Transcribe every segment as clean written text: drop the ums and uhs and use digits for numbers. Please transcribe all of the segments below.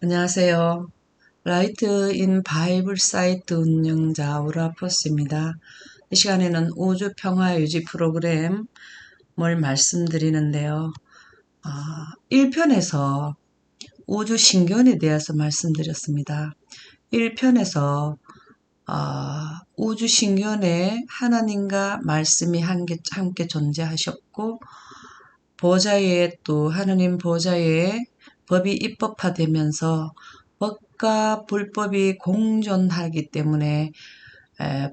안녕하세요. 라이트 인 바이블 사이트 운영자 우라포스입니다. 이 시간에는 우주 평화 유지 프로그램을 말씀드리는데요. 1편에서 우주 신견에 대해서 말씀드렸습니다. 1편에서 우주 신견에 하나님과 말씀이 함께 존재하셨고 보좌에 또 하나님 보좌에 법이 입법화되면서 법과 불법이 공존하기 때문에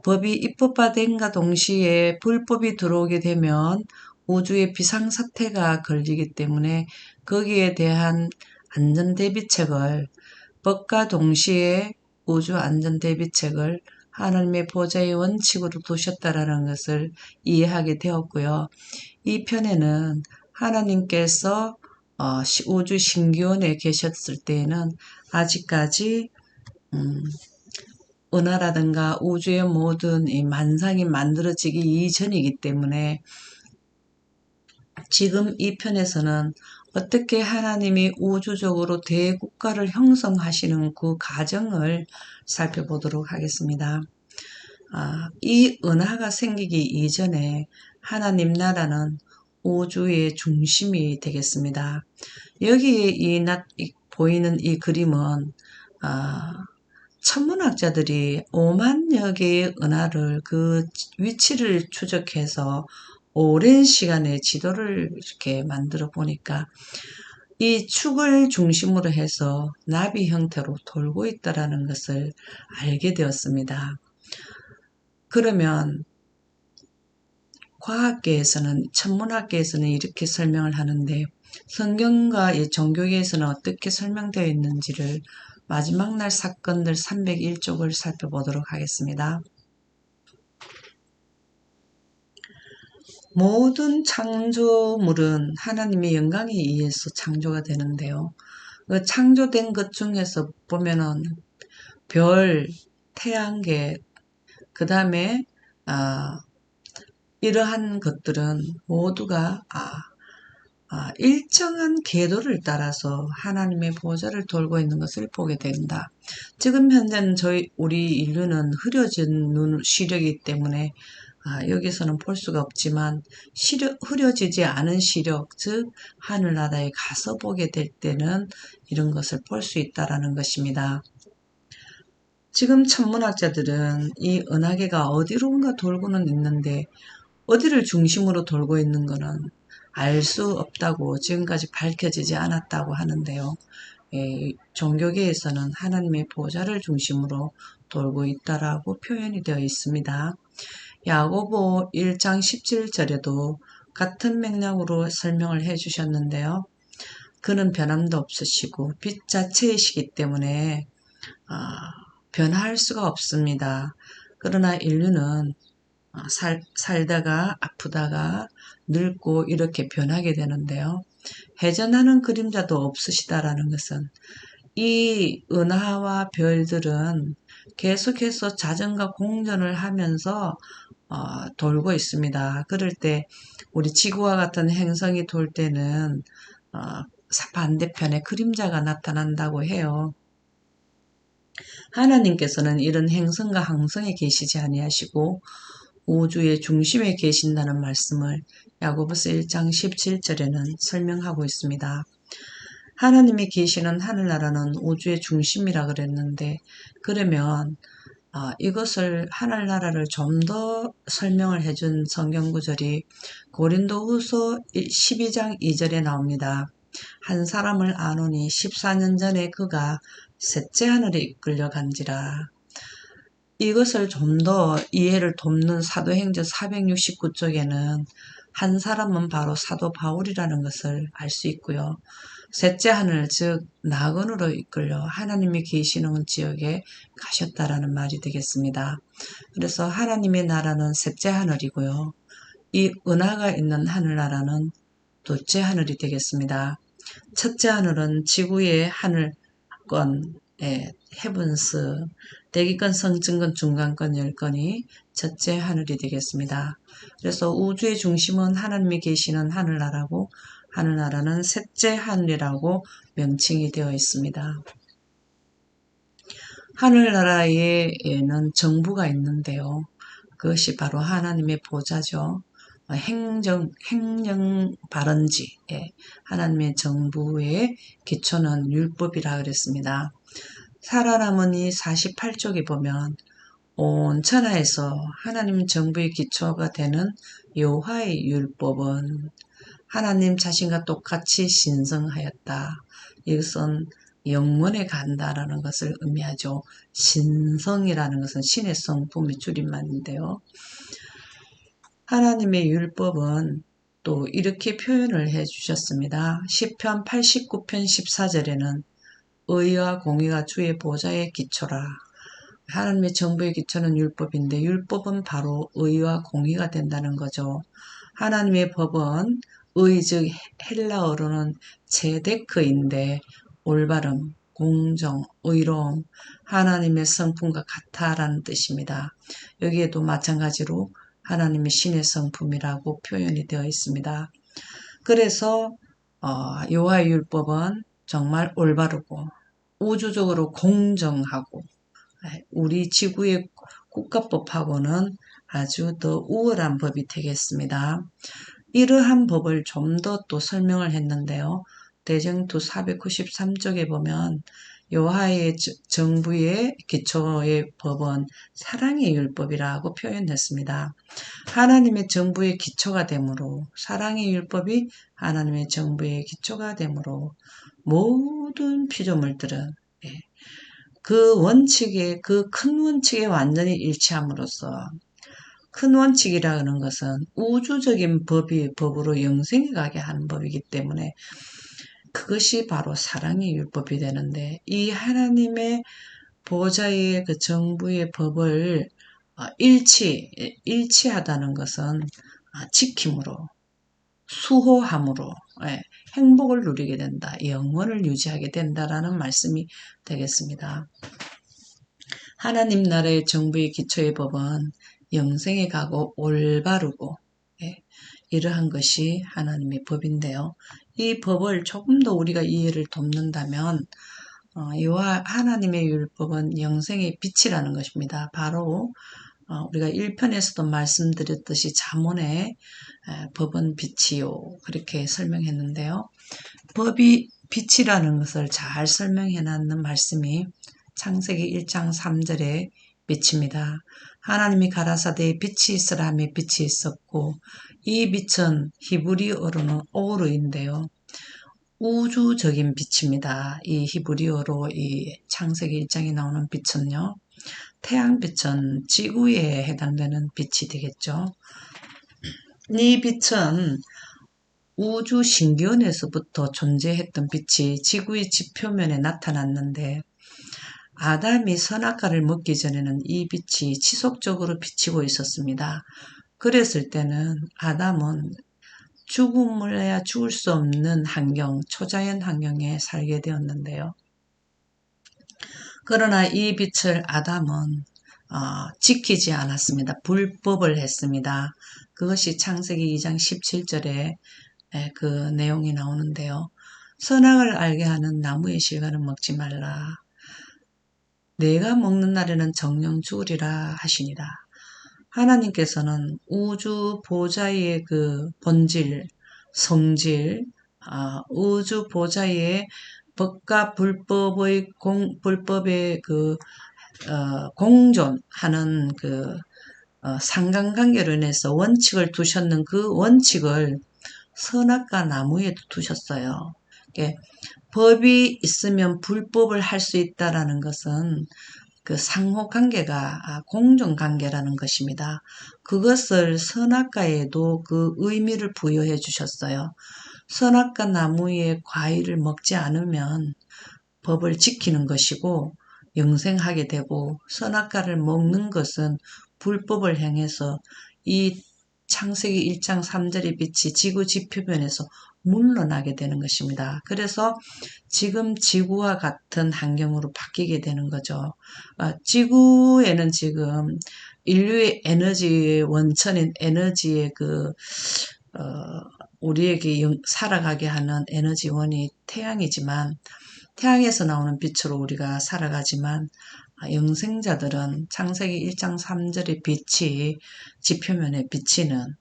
법이 입법화된과 동시에 불법이 들어오게 되면 우주의 비상사태가 걸리기 때문에 거기에 대한 안전대비책을 법과 동시에 우주 안전대비책을 하나님의 보좌의 원칙으로 두셨다라는 것을 이해하게 되었고요. 이 편에는 하나님께서 우주 신기원에 계셨을 때에는 아직까지 은하라든가 우주의 모든 이 만상이 만들어지기 이전이기 때문에 지금 이 편에서는 어떻게 하나님이 우주적으로 대국가를 형성하시는 그 과정을 살펴보도록 하겠습니다. 이 은하가 생기기 이전에 하나님 나라는 우주의 중심이 되겠습니다. 여기에 보이는 이 그림은 천문학자들이 5만여 개의 은하를 그 위치를 추적해서 오랜 시간의 지도를 이렇게 만들어 보니까 이 축을 중심으로 해서 나비 형태로 돌고 있다라는 것을 알게 되었습니다. 그러면 과학계에서는, 천문학계에서는 이렇게 설명을 하는데 성경과 종교계에서는 어떻게 설명되어 있는지를 마지막 날 사건들 301쪽을 살펴보도록 하겠습니다. 모든 창조물은 하나님의 영광에 의해서 창조가 되는데요. 그 창조된 것 중에서 보면은 별, 태양계, 그 다음에 이러한 것들은 모두가 일정한 궤도를 따라서 하나님의 보좌를 돌고 있는 것을 보게 된다. 지금 현재는 우리 인류는 흐려진 시력이기 때문에 여기서는 볼 수가 없지만 흐려지지 않은 시력, 즉 하늘나라에 가서 보게 될 때는 이런 것을 볼 수 있다라는 것입니다. 지금 천문학자들은 이 은하계가 어디론가 돌고는 있는데 어디를 중심으로 돌고 있는 것은 알 수 없다고 지금까지 밝혀지지 않았다고 하는데요. 종교계에서는 하나님의 보좌를 중심으로 돌고 있다라고 표현이 되어 있습니다. 야고보 1장 17절에도 같은 맥락으로 설명을 해 주셨는데요. 그는 변함도 없으시고 빛 자체이시기 때문에 변화할 수가 없습니다. 그러나 인류는 살다가 아프다가 늙고 이렇게 변하게 되는데요. 회전하는 그림자도 없으시다라는 것은 이 은하와 별들은 계속해서 자전과 공전을 하면서 돌고 있습니다. 그럴 때 우리 지구와 같은 행성이 돌 때는 반대편에 그림자가 나타난다고 해요. 하나님께서는 이런 행성과 항성에 계시지 아니하시고 우주의 중심에 계신다는 말씀을 야고보서 1장 17절에는 설명하고 있습니다. 하나님이 계시는 하늘나라는 우주의 중심이라 그랬는데 그러면 이것을 하늘나라를 좀 더 설명을 해준 성경구절이 고린도후서 12장 2절에 나옵니다. 한 사람을 아노니 14년 전에 그가 셋째 하늘에 이끌려 간지라. 이것을 좀 더 이해를 돕는 사도행전 469쪽에는 한 사람은 바로 사도 바울이라는 것을 알 수 있고요. 셋째 하늘, 즉 낙원으로 이끌려 하나님이 계시는 지역에 가셨다라는 말이 되겠습니다. 그래서 하나님의 나라는 셋째 하늘이고요. 이 은하가 있는 하늘나라는 둘째 하늘이 되겠습니다. 첫째 하늘은 지구의 하늘권, 헤븐스, 대기권, 성층권, 중간권, 열권이 첫째 하늘이 되겠습니다. 그래서 우주의 중심은 하나님이 계시는 하늘나라고 하늘나라는 셋째 하늘이라고 명칭이 되어 있습니다. 하늘나라에는 정부가 있는데요. 그것이 바로 하나님의 보좌죠. 행정 발언지, 예, 하나님의 정부의 기초는 율법이라 그랬습니다. 살아남은 이 48쪽에 보면 온 천하에서 하나님 정부의 기초가 되는 여호와의 율법은 하나님 자신과 똑같이 신성하였다. 이것은 영원에 간다라는 것을 의미하죠. 신성이라는 것은 신의 성품의 줄임말인데요. 하나님의 율법은 또 이렇게 표현을 해 주셨습니다. 시편 89편 14절에는 의와 공의가 주의 보좌의 기초라. 하나님의 정부의 기초는 율법인데 율법은 바로 의와 공의가 된다는 거죠. 하나님의 법은 의, 즉 헬라어로는 제데크인데 올바름, 공정, 의로움, 하나님의 성품과 같다라는 뜻입니다. 여기에도 마찬가지로 하나님의 신의 성품이라고 표현이 되어 있습니다. 그래서 여호와의 율법은 정말 올바르고 우주적으로 공정하고 우리 지구의 국가법하고는 아주 더 우월한 법이 되겠습니다. 이러한 법을 좀 더 또 설명을 했는데요. 대정투 493쪽에 보면 여호와의 정부의 기초의 법은 사랑의 율법이라고 표현했습니다. 하나님의 정부의 기초가 되므로 사랑의 율법이 하나님의 정부의 기초가 되므로 모든 피조물들은 그 원칙에 그 큰 원칙에 완전히 일치함으로써 큰 원칙이라는 것은 우주적인 법으로 영생에 가게 하는 법이기 때문에 그것이 바로 사랑의 율법이 되는데 이 하나님의 보좌의 그 정부의 법을 일치하다는 것은 지킴으로 수호함으로 행복을 누리게 된다. 영원을 유지하게 된다라는 말씀이 되겠습니다. 하나님 나라의 정부의 기초의 법은 영생에 가고 올바르고 이러한 것이 하나님의 법인데요. 이 법을 조금 더 우리가 이해를 돕는다면 여호와 하나님의 율법은 영생의 빛이라는 것입니다. 바로 우리가 1편에서도 말씀드렸듯이 잠언에 법은 빛이요 그렇게 설명했는데요. 법이 빛이라는 것을 잘 설명해 놨는 말씀이 창세기 1장 3절에 빛입니다. 하나님이 가라사대 빛이 있으라 하며 빛이 있었고 이 빛은 히브리어로는 오르인데요. 우주적인 빛입니다. 이 히브리어로 이 창세기 1장에 나오는 빛은요. 태양빛은 지구에 해당되는 빛이 되겠죠. 이 빛은 우주 신기원에서부터 존재했던 빛이 지구의 지표면에 나타났는데 아담이 선악과를 먹기 전에는 이 빛이 지속적으로 비치고 있었습니다. 그랬을 때는 아담은 죽음을 해야 죽을 수 없는 환경, 초자연 환경에 살게 되었는데요. 그러나 이 빛을 아담은 지키지 않았습니다. 불법을 했습니다. 그것이 창세기 2장 17절에 그 내용이 나오는데요. 선악을 알게 하는 나무의 실과는 먹지 말라. 내가 먹는 날에는 정령 죽으리라 하시니라. 하나님께서는 우주 보좌의 그 본질, 성질, 우주 보좌의 법과 불법의 그 공존하는 그 상관관계로 인해서 원칙을 두셨는 그 원칙을 선악과 나무에도 두셨어요. 법이 있으면 불법을 할 수 있다라는 것은 그 상호관계가 공존관계라는 것입니다. 그것을 선악과에도 그 의미를 부여해 주셨어요. 선악과 나무의 과일을 먹지 않으면 법을 지키는 것이고 영생하게 되고 선악과를 먹는 것은 불법을 행해서 이 창세기 1장 3절의 빛이 지구 지표면에서 물러나게 되는 것입니다. 그래서 지금 지구와 같은 환경으로 바뀌게 되는 거죠. 지구에는 지금 인류의 에너지의 원천인 에너지의 우리에게 살아가게 하는 에너지원이 태양이지만 태양에서 나오는 빛으로 우리가 살아가지만 영생자들은 창세기 1장 3절의 빛이 지표면에 비치는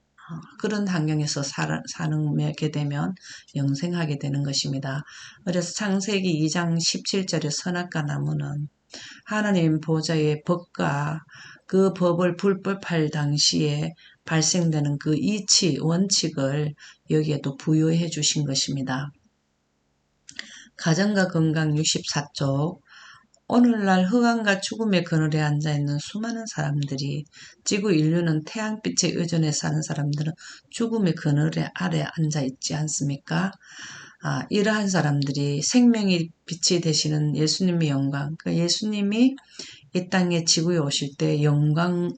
그런 환경에서 사는게 되면 영생하게 되는 것입니다. 그래서 창세기 2장 17절의 선악과 나무는 하나님 보좌의 법과 그 법을 불법할 당시에 발생되는 그 이치, 원칙을 여기에도 부여해 주신 것입니다. 가정과 건강 64쪽 오늘날 흑암과 죽음의 그늘에 앉아있는 수많은 사람들이 지구 인류는 태양빛에 의존해 사는 사람들은 죽음의 그늘에 아래 앉아있지 않습니까? 이러한 사람들이 생명의 빛이 되시는 예수님의 영광, 그 예수님이 이 땅에 지구에 오실 때 영광,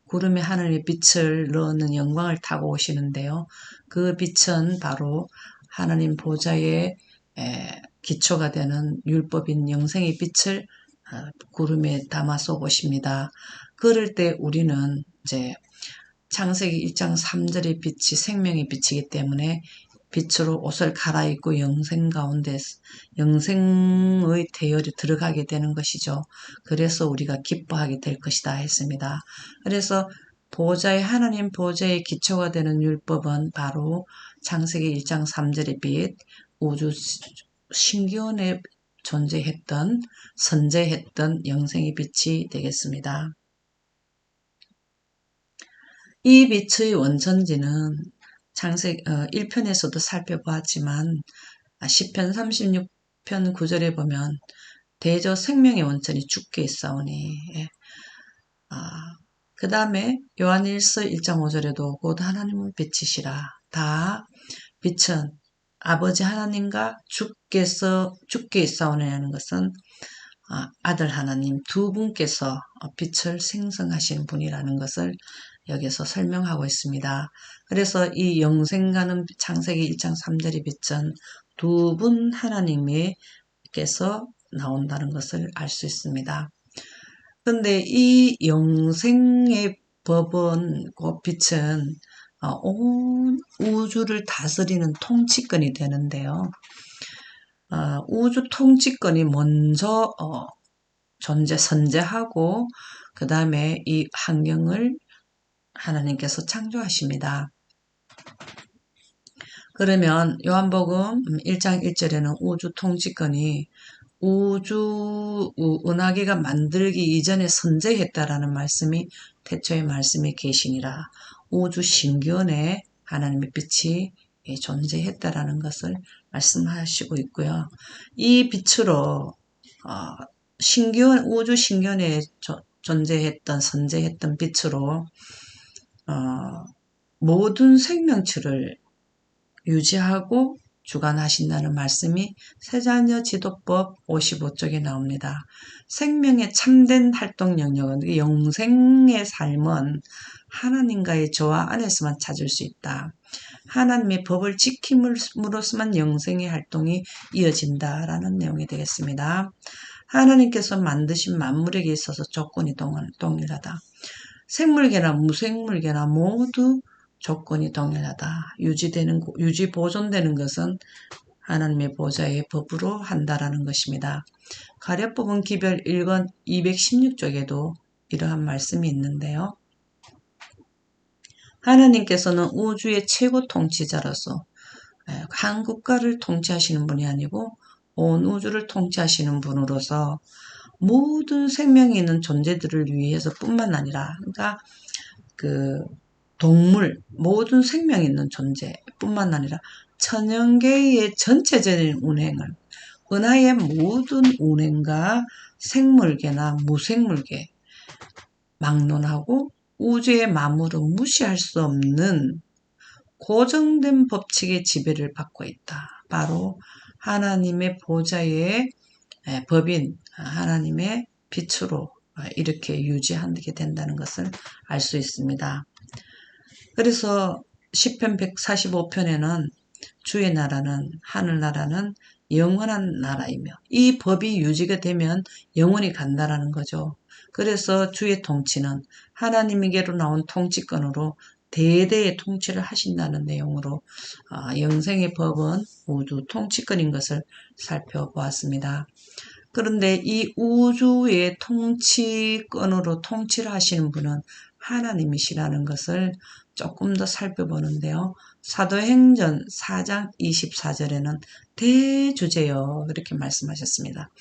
구름에 하늘의 빛을 넣는 영광을 타고 오시는데요. 그 빛은 바로 하나님 보좌의 기초가 되는 율법인 영생의 빛을 구름에 담아 쏘보십니다. 그럴 때 우리는 이제 창세기 1장 3절의 빛이 생명의 빛이기 때문에 빛으로 옷을 갈아입고 영생 가운데 영생의 대열에 들어가게 되는 것이죠. 그래서 우리가 기뻐하게 될 것이다 했습니다. 그래서 보좌의 하나님 보좌의 기초가 되는 율법은 바로 창세기 1장 3절의 빛, 우주 신기원에 존재했던 선재했던 영생의 빛이 되겠습니다. 이 빛의 원천지는 창세기 1편에서도 살펴보았지만 시편 36편 9절에 보면 대저 생명의 원천이 주께 있사오니 그 다음에 요한일서 1장 5절에도 곧 하나님은 빛이시라. 다 빛은 아버지 하나님과 주께 있사오니 하는 것은 아들 하나님 두 분께서 빛을 생성하신 분이라는 것을 여기서 설명하고 있습니다. 그래서 이 영생가는 창세기 1장 3절의 빛은 두 분 하나님께서 나온다는 것을 알 수 있습니다. 그런데 이 영생의 법은, 그 빛은 온 우주를 다스리는 통치권이 되는데요. 우주 통치권이 먼저 선재하고 그 다음에 이 환경을 하나님께서 창조하십니다. 그러면 요한복음 1장 1절에는 우주 통치권이 우주 은하계가 만들기 이전에 선재했다라는 말씀이 태초의 말씀이 계시니라. 우주 신기원에 하나님의 빛이 존재했다라는 것을 말씀하시고 있고요. 이 빛으로 우주 신기원에 존재했던 선재했던 빛으로 모든 생명체를 유지하고 주관하신다는 말씀이 세자녀 지도법 55쪽에 나옵니다. 생명의 참된 활동 영역은 영생의 삶은 하나님과의 조화 안에서만 찾을 수 있다. 하나님의 법을 지킴으로써만 영생의 활동이 이어진다라는 내용이 되겠습니다. 하나님께서 만드신 만물에게 있어서 조건이 동일하다. 생물계나 무생물계나 모두 조건이 동일하다. 유지 보존되는 것은 하나님의 보좌의 법으로 한다라는 것입니다. 가려법은 기별 1권 216쪽에도 이러한 말씀이 있는데요. 하나님께서는 우주의 최고 통치자로서 한 국가를 통치하시는 분이 아니고 온 우주를 통치하시는 분으로서 모든 생명이 있는 존재들을 위해서 뿐만 아니라 그러니까 동물, 모든 생명 있는 존재뿐만 아니라 천연계의 전체적인 운행을 은하의 모든 운행과 생물계나 무생물계 막론하고 우주의 만물은 무시할 수 없는 고정된 법칙의 지배를 받고 있다. 바로 하나님의 보좌의 법인 하나님의 빛으로 이렇게 유지하게 된다는 것을 알 수 있습니다. 그래서 시편 145편에는 주의 나라는 하늘나라는 영원한 나라이며 이 법이 유지가 되면 영원히 간다라는 거죠. 그래서 주의 통치는 하나님에게로 나온 통치권으로 대대의 통치를 하신다는 내용으로 영생의 법은 모두 통치권인 것을 살펴보았습니다. 그런데 이 우주의 통치권으로 통치를 하시는 분은 하나님이시라는 것을 조금 더 살펴보는데요. 사도행전 4장 24절에는 대주제여 이렇게 말씀하셨습니다.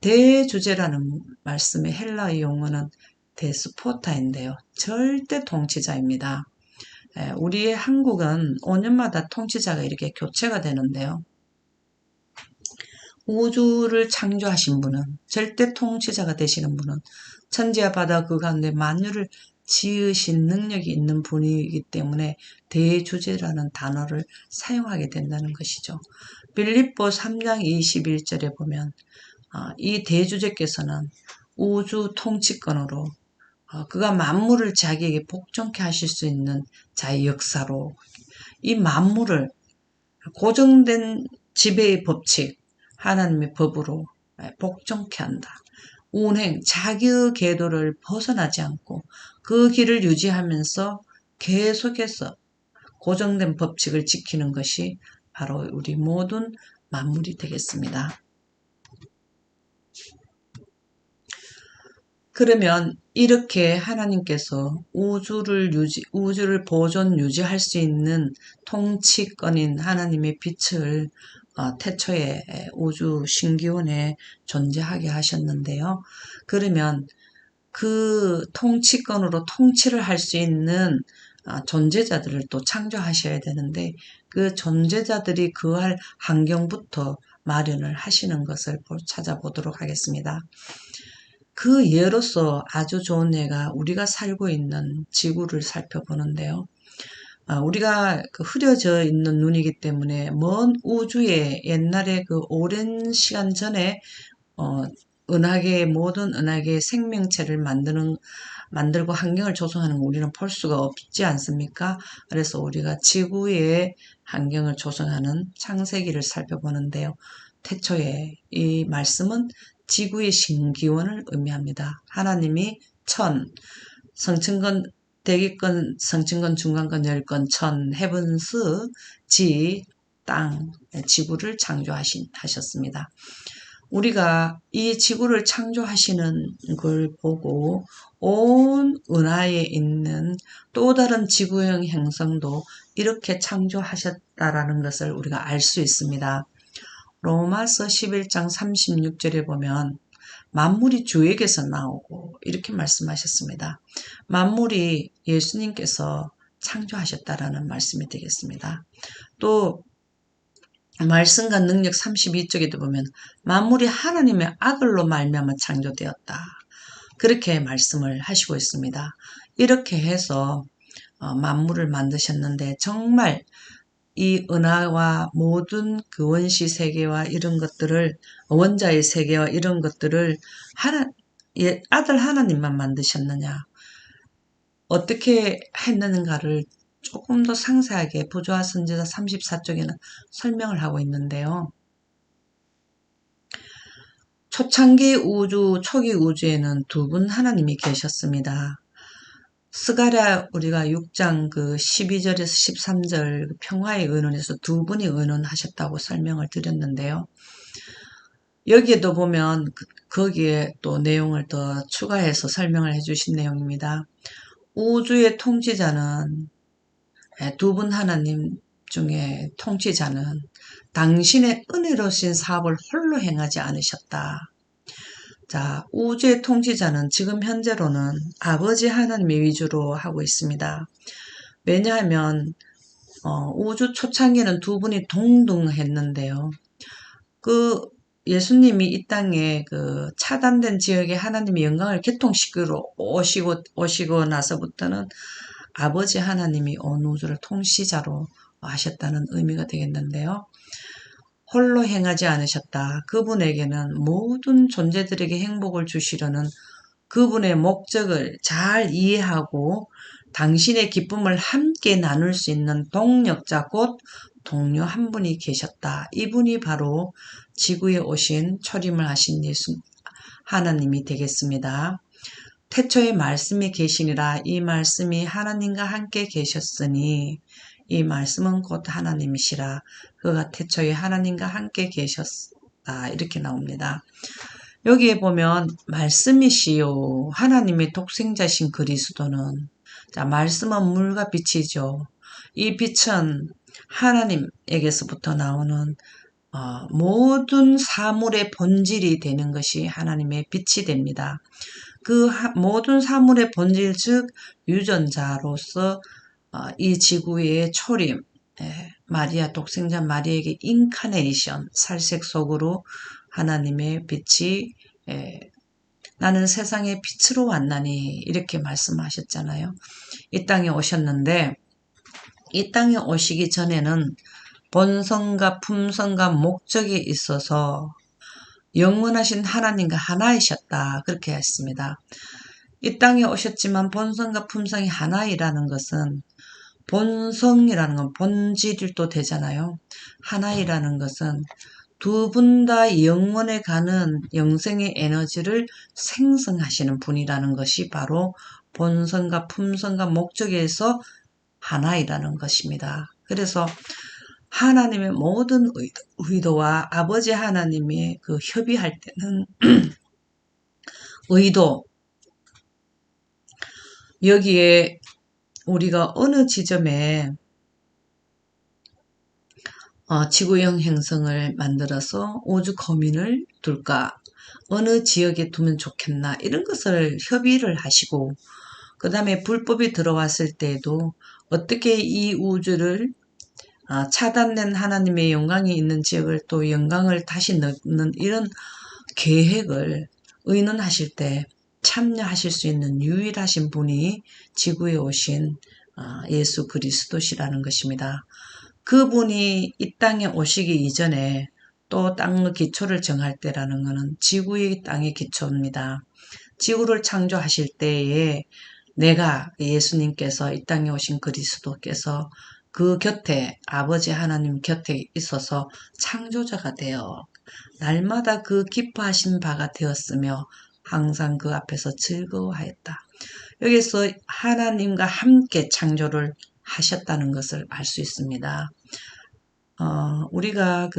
대주제라는 말씀의 헬라어 용어는 데스포타인데요. 절대 통치자입니다. 우리의 한국은 5년마다 통치자가 이렇게 교체가 되는데요. 우주를 창조하신 분은, 절대 통치자가 되시는 분은 천지와 바다 그 가운데 만유를 지으신 능력이 있는 분이기 때문에 대주제라는 단어를 사용하게 된다는 것이죠. 빌립보 3장 21절에 보면 이 대주제께서는 우주 통치권으로 그가 만물을 자기에게 복종케 하실 수 있는 자의 역사로 이 만물을 고정된 지배의 법칙, 하나님의 법으로 복종케 한다. 운행, 자기의 궤도를 벗어나지 않고 그 길을 유지하면서 계속해서 고정된 법칙을 지키는 것이 바로 우리 모든 만물이 되겠습니다. 그러면 이렇게 하나님께서 우주를 보존 유지할 수 있는 통치권인 하나님의 빛을 태초에 우주 신기원에 존재하게 하셨는데요. 그러면 그 통치권으로 통치를 할 수 있는 존재자들을 또 창조하셔야 되는데 그 존재자들이 그할 환경부터 마련을 하시는 것을 찾아보도록 하겠습니다. 그 예로서 아주 좋은 예가 우리가 살고 있는 지구를 살펴보는데요. 우리가 흐려져 있는 눈이기 때문에 먼 우주에 옛날에 그 오랜 시간 전에 모든 은하계의 생명체를 만들고 환경을 조성하는 거 우리는 볼 수가 없지 않습니까? 그래서 우리가 지구의 환경을 조성하는 창세기를 살펴보는데요. 태초에 이 말씀은 지구의 신기원을 의미합니다. 하나님이 성층권, 대기권, 성층권, 중간권, 열권, 헤븐스, 땅, 지구를 창조하셨습니다. 우리가 이 지구를 창조하시는 걸 보고 온 은하에 있는 또 다른 지구형 행성도 이렇게 창조하셨다라는 것을 우리가 알 수 있습니다. 로마서 11장 36절에 보면 만물이 주에게서 나오고 이렇게 말씀하셨습니다. 만물이 예수님께서 창조하셨다라는 말씀이 되겠습니다. 또 말씀과 능력 32쪽에도 보면 만물이 하나님의 아들로 말미암아 창조되었다. 그렇게 말씀을 하시고 있습니다. 이렇게 해서 만물을 만드셨는데 정말 이 은하와 모든 그 원시 세계와 이런 것들을 원자의 세계와 이런 것들을 아들 하나님만 만드셨느냐 어떻게 했는가를 조금 더 상세하게 부조화 선지자 34쪽에는 설명을 하고 있는데요. 초창기 우주, 초기 우주에는 두 분 하나님이 계셨습니다. 스가랴 우리가 6장 12절에서 13절 평화의 의논에서 두 분이 의논하셨다고 설명을 드렸는데요. 여기에도 보면 거기에 또 내용을 더 추가해서 설명을 해주신 내용입니다. 우주의 통치자는 두 분 하나님 중에 통치자는 당신의 은혜로우신 사업을 홀로 행하지 않으셨다. 자, 우주의 통치자는 지금 현재로는 아버지 하나님의 위주로 하고 있습니다. 왜냐하면 우주 초창기는 두 분이 동등했는데요. 예수님이 이 땅에 차단된 지역에 하나님의 영광을 개통시키러 오시고 나서부터는 아버지 하나님이 온 우주를 통치자로 하셨다는 의미가 되겠는데요. 홀로 행하지 않으셨다. 그분에게는 모든 존재들에게 행복을 주시려는 그분의 목적을 잘 이해하고 당신의 기쁨을 함께 나눌 수 있는 동력자 곧 동료 한 분이 계셨다. 이분이 바로 지구에 오신 초림을 하신 예수 하나님이 되겠습니다. 태초에 말씀이 계시니라. 이 말씀이 하나님과 함께 계셨으니 이 말씀은 곧 하나님이시라. 그가 태초에 하나님과 함께 계셨다. 이렇게 나옵니다. 여기에 보면 말씀이시요 하나님의 독생자신 그리스도는, 자, 말씀은 물과 빛이죠. 이 빛은 하나님에게서부터 나오는 모든 사물의 본질이 되는 것이 하나님의 빛이 됩니다. 그 모든 사물의 본질, 즉 유전자로서 이 지구의 초림, 마리아 독생자 마리아에게 인카네이션, 살색 속으로 하나님의 빛이, 나는 세상의 빛으로 왔나니 이렇게 말씀하셨잖아요. 이 땅에 오셨는데, 이 땅에 오시기 전에는 본성과 품성과 목적이 있어서 영원하신 하나님과 하나이셨다, 그렇게 했습니다. 이 땅에 오셨지만 본성과 품성이 하나이라는 것은, 본성이라는 건 본질도 되잖아요. 하나이라는 것은 두 분 다 영원에 가는 영생의 에너지를 생성하시는 분이라는 것이 바로 본성과 품성과 목적에서 하나이라는 것입니다. 그래서 하나님의 모든 의도와 아버지 하나님의 그 협의할 때는 의도, 여기에 우리가 어느 지점에 지구형 행성을 만들어서 우주 거민을 둘까, 어느 지역에 두면 좋겠나, 이런 것을 협의를 하시고, 그 다음에 불법이 들어왔을 때에도 어떻게 이 우주를 차단된 하나님의 영광이 있는 지역을 또 영광을 다시 넣는 이런 계획을 의논하실 때 참여하실 수 있는 유일하신 분이 지구에 오신 예수 그리스도시라는 것입니다. 그분이 이 땅에 오시기 이전에 또 땅의 기초를 정할 때라는 것은 지구의 땅의 기초입니다. 지구를 창조하실 때에 내가, 예수님께서, 이 땅에 오신 그리스도께서 그 곁에, 아버지 하나님 곁에 있어서 창조자가 되어 날마다 그 기뻐하신 바가 되었으며 항상 그 앞에서 즐거워하였다. 여기서 하나님과 함께 창조를 하셨다는 것을 알 수 있습니다. 우리가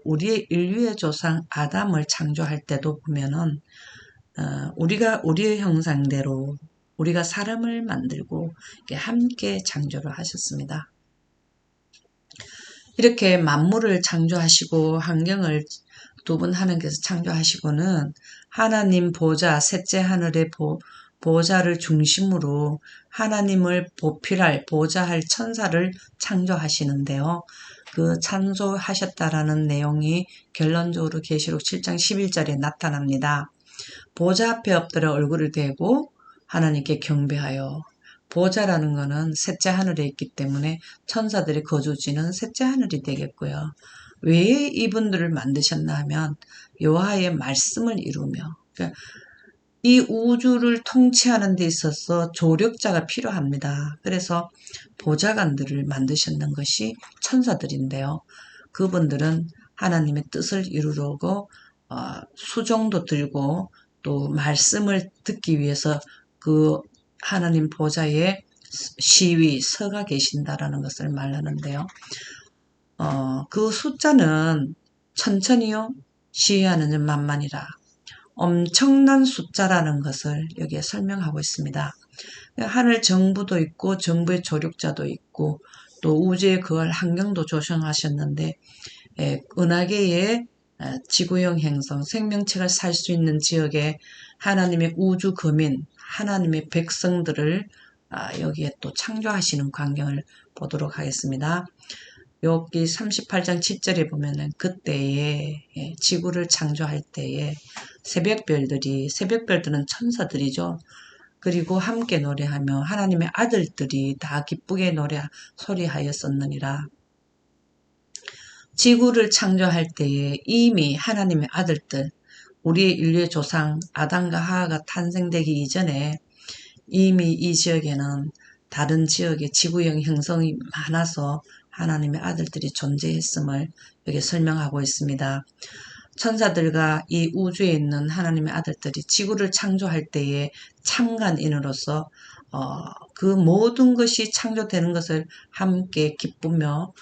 우리의 인류의 조상 아담을 창조할 때도 보면은, 우리가 우리의 형상대로 우리가 사람을 만들고 함께 창조를 하셨습니다. 이렇게 만물을 창조하시고 환경을 두 분 하나님께서 창조하시고는 하나님 보좌, 셋째 하늘의 보좌를 중심으로 하나님을 보필할, 보좌할 천사를 창조하시는데요. 그 창조하셨다라는 내용이 결론적으로 계시록 7장 11절에 나타납니다. 보좌 앞에 엎드려 얼굴을 대고 하나님께 경배하여, 보좌라는 것은 셋째 하늘에 있기 때문에 천사들의 거주지는 셋째 하늘이 되겠고요. 왜 이분들을 만드셨나 하면 여호와의 말씀을 이루며, 그러니까 이 우주를 통치하는 데 있어서 조력자가 필요합니다. 그래서 보좌관들을 만드셨는 것이 천사들인데요. 그분들은 하나님의 뜻을 이루려고 수종도 들고 또 말씀을 듣기 위해서 그 하나님 보좌에 시위, 서가 계신다라는 것을 말하는데요. 그 숫자는 천천히요, 시위하는 만만이라, 엄청난 숫자라는 것을 여기에 설명하고 있습니다. 하늘 정부도 있고 정부의 조력자도 있고 또 우주에 그걸 환경도 조성하셨는데, 은하계의 지구형 행성, 생명체가 살 수 있는 지역에 하나님의 우주 거민, 하나님의 백성들을 여기에 또 창조하시는 광경을 보도록 하겠습니다. 여기 38장 7절에 보면은 그때에, 지구를 창조할 때에 새벽별들은 천사들이죠. 그리고 함께 노래하며 하나님의 아들들이 다 기쁘게 소리하였었느니라. 지구를 창조할 때에 이미 하나님의 아들들, 우리 인류의 조상 아담과 하와가 탄생되기 이전에 이미 이 지역에는 다른 지역의 지구형 형성이 많아서 하나님의 아들들이 존재했음을 여기 설명하고 있습니다. 천사들과 이 우주에 있는 하나님의 아들들이 지구를 창조할 때에 참관인으로서 그 모든 것이 창조되는 것을 함께 기쁘며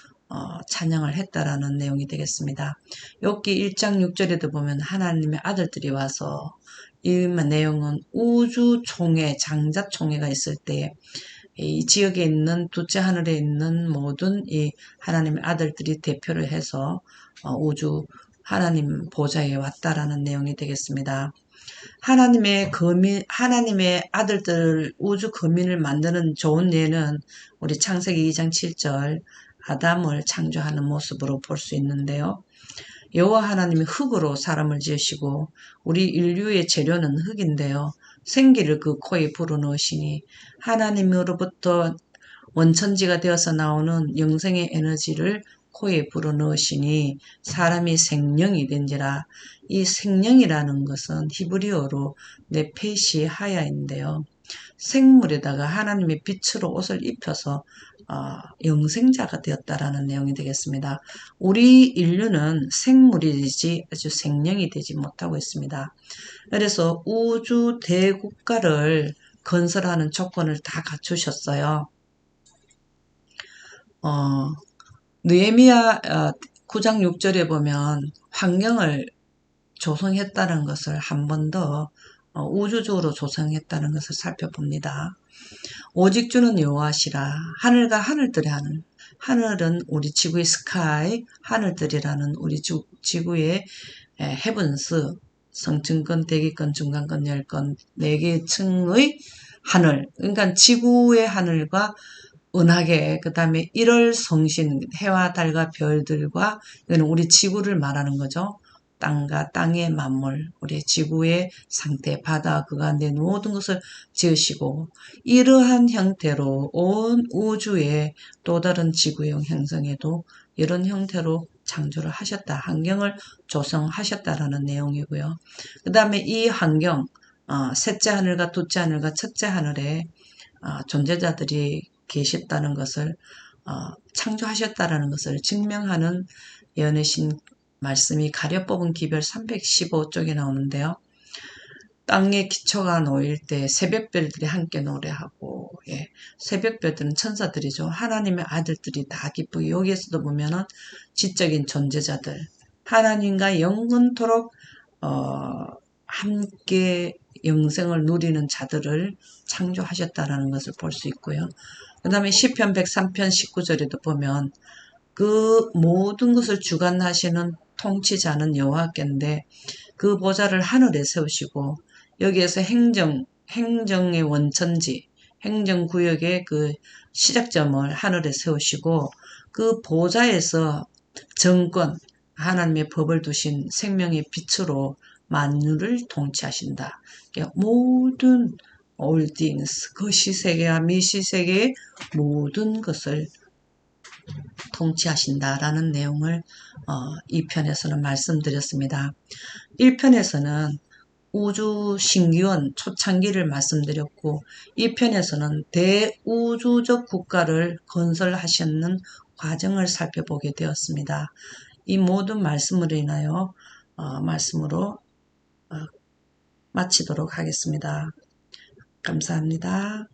찬양을 했다라는 내용이 되겠습니다. 욥기 1장 6절에도 보면 하나님의 아들들이 와서 이 내용은 우주 총회, 장자 총회가 있을 때 이 지역에 있는 둘째 하늘에 있는 모든 이 하나님의 아들들이 대표를 해서 우주 하나님 보좌에 왔다라는 내용이 되겠습니다. 하나님의 아들들 우주 거민을 만드는 좋은 예는 우리 창세기 2장 7절 아담을 창조하는 모습으로 볼 수 있는데요. 여호와 하나님이 흙으로 사람을 지으시고 우리 인류의 재료는 흙인데요. 생기를 그 코에 불어넣으시니 하나님으로부터 원천지가 되어서 나오는 영생의 에너지를 코에 불어넣으시니 사람이 생명이 된지라. 이 생명이라는 것은 히브리어로 네페시 하야인데요. 생물에다가 하나님의 빛으로 옷을 입혀서 영생자가 되었다라는 내용이 되겠습니다. 우리 인류는 생물이지 아주 생명이 되지 못하고 있습니다. 그래서 우주 대국가를 건설하는 조건을 다 갖추셨어요. 느헤미야 9장 6절에 보면 환경을 조성했다는 것을 한 번 더 우주적으로 조성했다는 것을 살펴봅니다. 오직 주는 여호와시라. 하늘과 하늘들의 하늘. 하늘은 우리 지구의 스카이, 하늘들이라는 우리 지구의 헤븐스, 성층권, 대기권, 중간권, 열권, 4개의 층의 하늘. 그러니까 지구의 하늘과 은하계, 그 다음에 1월 성신, 해와 달과 별들과, 이거는 우리 지구를 말하는 거죠. 땅과 땅의 만물, 우리 지구의 상태, 바다, 그 가운데 모든 것을 지으시고, 이러한 형태로 온 우주의 또 다른 지구형 형성에도 이런 형태로 창조를 하셨다. 환경을 조성하셨다라는 내용이고요. 그 다음에 이 환경, 셋째 하늘과 둘째 하늘과 첫째 하늘에 존재자들이 계셨다는 것을 창조하셨다라는 것을 증명하는 예언의 말씀이 가려 뽑은 기별 315쪽에 나오는데요. 땅의 기초가 놓일 때 새벽별들이 함께 노래하고, 새벽별들은 천사들이죠. 하나님의 아들들이 다 기쁘게, 여기에서도 보면은 지적인 존재자들, 하나님과 영원토록 함께 영생을 누리는 자들을 창조하셨다라는 것을 볼 수 있고요. 그 다음에 시편 103편 19절에도 보면 그 모든 것을 주관하시는 통치자는 여호와께인데 그 보좌를 하늘에 세우시고 여기에서 행정의 원천지, 행정구역의 그 시작점을 하늘에 세우시고 그 보좌에서 정권, 하나님의 법을 두신 생명의 빛으로 만유를 통치하신다. 그러니까 모든 all things, 거시세계와 미시세계의 모든 것을 통치하신다라는 내용을 2편에서는 말씀드렸습니다. 1편에서는 우주 신기원 초창기를 말씀드렸고 2편에서는 대우주적 국가를 건설하셨는 과정을 살펴보게 되었습니다. 이 모든 말씀으로 인하여 말씀으로 마치도록 하겠습니다. 감사합니다.